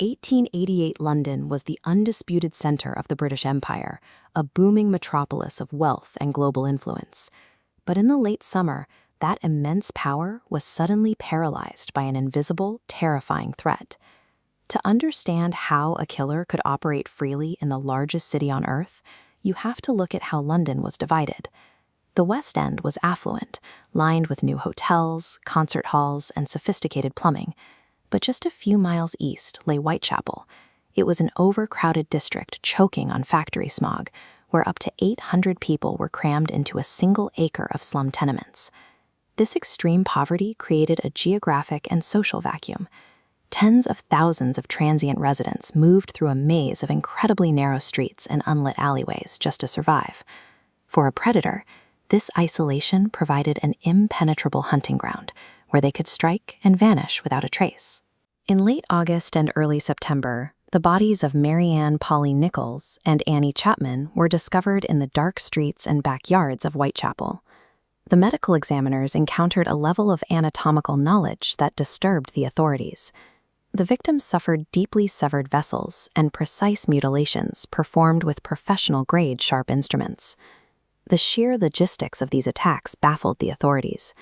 1888 London was the undisputed center of the British Empire, a booming metropolis of wealth and global influence. But in the late summer, that immense power was suddenly paralyzed by an invisible, terrifying threat. To understand how a killer could operate freely in the largest city on Earth, you have to look at how London was divided. The West End was affluent, lined with new hotels, concert halls, and sophisticated plumbing. But just a few miles east lay Whitechapel. It was an overcrowded district choking on factory smog, where up to 800 people were crammed into a single acre of slum tenements. This extreme poverty created a geographic and social vacuum. Tens of thousands of transient residents moved through a maze of incredibly narrow streets and unlit alleyways just to survive. For a predator, this isolation provided an impenetrable hunting ground, where they could strike and vanish without a trace. In late August and early September, the bodies of Marianne Polly Nichols and Annie Chapman were discovered in the dark streets and backyards of Whitechapel. The medical examiners encountered a level of anatomical knowledge that disturbed the authorities. The victims suffered deeply severed vessels and precise mutilations performed with professional-grade sharp instruments. The sheer logistics of these attacks baffled the authorities.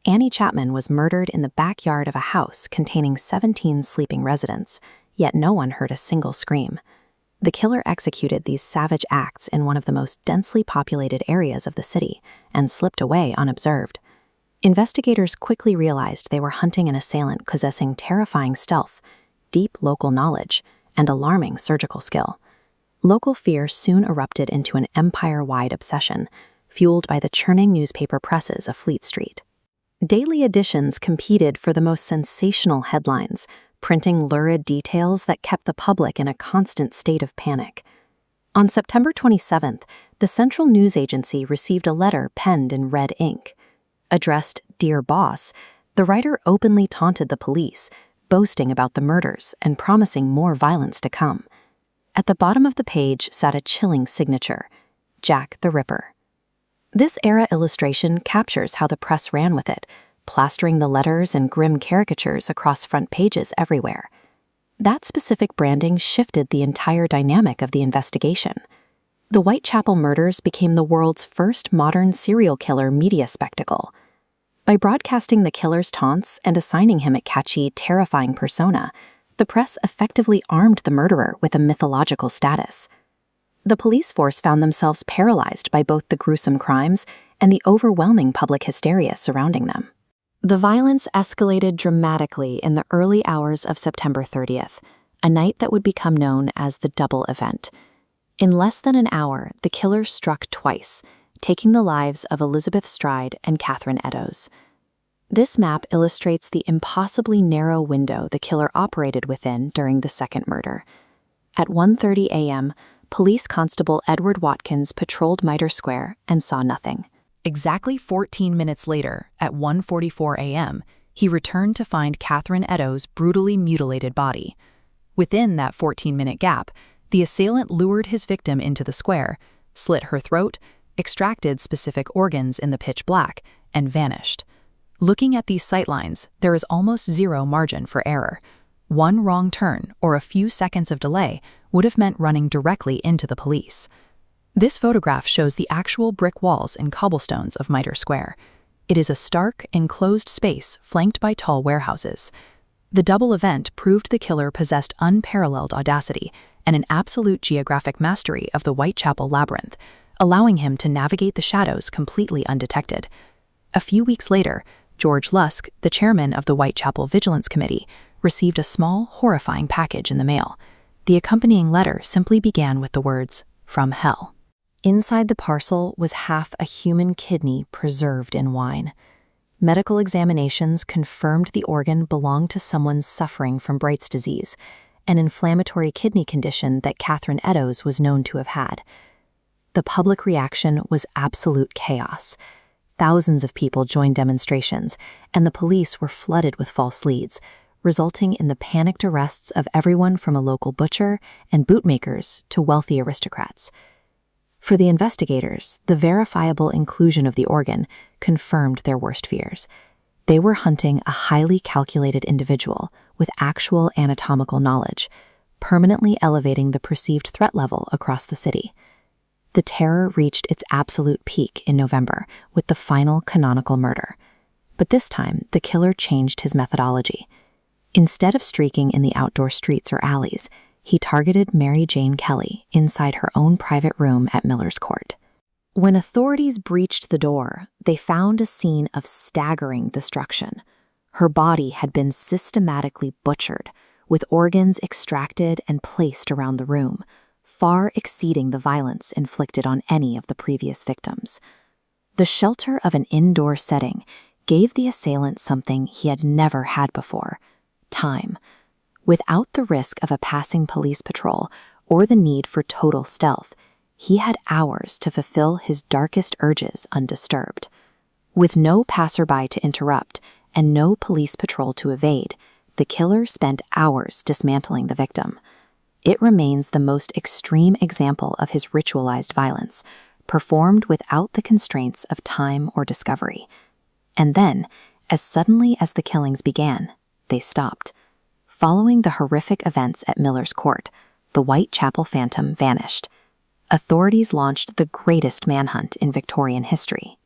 Annie Chapman was murdered in the backyard of a house containing 17 sleeping residents, yet no one heard a single scream. The killer executed these savage acts in one of the most densely populated areas of the city and slipped away unobserved. Investigators quickly realized they were hunting an assailant possessing terrifying stealth, deep local knowledge, and alarming surgical skill. Local fear soon erupted into an empire-wide obsession, fueled by the churning newspaper presses of Fleet Street. Daily editions competed for the most sensational headlines, printing lurid details that kept the public in a constant state of panic. On September 27th, the Central News Agency received a letter penned in red ink. Addressed "Dear Boss," the writer openly taunted the police, boasting about the murders and promising more violence to come. At the bottom of the page sat a chilling signature, "Jack the Ripper." This era illustration captures how the press ran with it, plastering the letters and grim caricatures across front pages everywhere. That specific branding shifted the entire dynamic of the investigation. The Whitechapel murders became the world's first modern serial killer media spectacle. By broadcasting the killer's taunts and assigning him a catchy, terrifying persona, the press effectively armed the murderer with a mythological status. The police force found themselves paralyzed by both the gruesome crimes and the overwhelming public hysteria surrounding them. The violence escalated dramatically in the early hours of September 30th, a night that would become known as the double event. In less than an hour, the killer struck twice, taking the lives of Elizabeth Stride and Catherine Eddowes. This map illustrates the impossibly narrow window the killer operated within during the second murder. At 1:30 a.m., Police Constable Edward Watkins patrolled Mitre Square and saw nothing. Exactly 14 minutes later, at 1:44 a.m., he returned to find Catherine Eddowes' brutally mutilated body. Within that 14-minute gap, the assailant lured his victim into the square, slit her throat, extracted specific organs in the pitch black, and vanished. Looking at these sightlines, there is almost zero margin for error. One wrong turn or a few seconds of delay would have meant running directly into the police. This photograph shows the actual brick walls and cobblestones of Mitre Square. It is a stark, enclosed space flanked by tall warehouses. The double event proved the killer possessed unparalleled audacity and an absolute geographic mastery of the Whitechapel labyrinth, allowing him to navigate the shadows completely undetected. A few weeks later, George Lusk, the chairman of the Whitechapel Vigilance Committee, received a small, horrifying package in the mail. The accompanying letter simply began with the words, "From Hell." Inside the parcel was half a human kidney preserved in wine. Medical examinations confirmed the organ belonged to someone suffering from Bright's disease, an inflammatory kidney condition that Catherine Eddowes was known to have had. The public reaction was absolute chaos. Thousands of people joined demonstrations, and the police were flooded with false leads, resulting in the panicked arrests of everyone from a local butcher and bootmakers to wealthy aristocrats. For the investigators, the verifiable inclusion of the organ confirmed their worst fears. They were hunting a highly calculated individual with actual anatomical knowledge, permanently elevating the perceived threat level across the city. The terror reached its absolute peak in November with the final canonical murder. But this time, the killer changed his methodology. Instead of streaking in the outdoor streets or alleys, he targeted Mary Jane Kelly inside her own private room at Miller's Court. When authorities breached the door, they found a scene of staggering destruction. Her body had been systematically butchered, with organs extracted and placed around the room, far exceeding the violence inflicted on any of the previous victims. The shelter of an indoor setting gave the assailant something he had never had before: time. Without the risk of a passing police patrol or the need for total stealth, he had hours to fulfill his darkest urges undisturbed. With no passerby to interrupt and no police patrol to evade, the killer spent hours dismantling the victim. It remains the most extreme example of his ritualized violence, performed without the constraints of time or discovery. And then, as suddenly as the killings began, they stopped. Following the horrific events at Miller's Court, the Whitechapel phantom vanished. Authorities launched the greatest manhunt in Victorian history.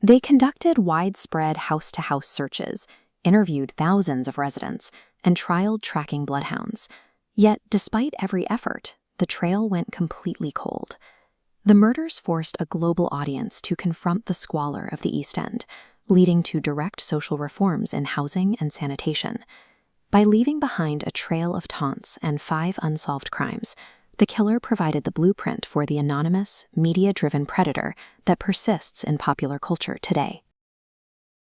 They conducted widespread house-to-house searches, interviewed thousands of residents, and trialed tracking bloodhounds. Yet, despite every effort, the trail went completely cold. The murders forced a global audience to confront the squalor of the East End, leading to direct social reforms in housing and sanitation. By leaving behind a trail of taunts and 5 unsolved crimes, the killer provided the blueprint for the anonymous, media-driven predator that persists in popular culture today.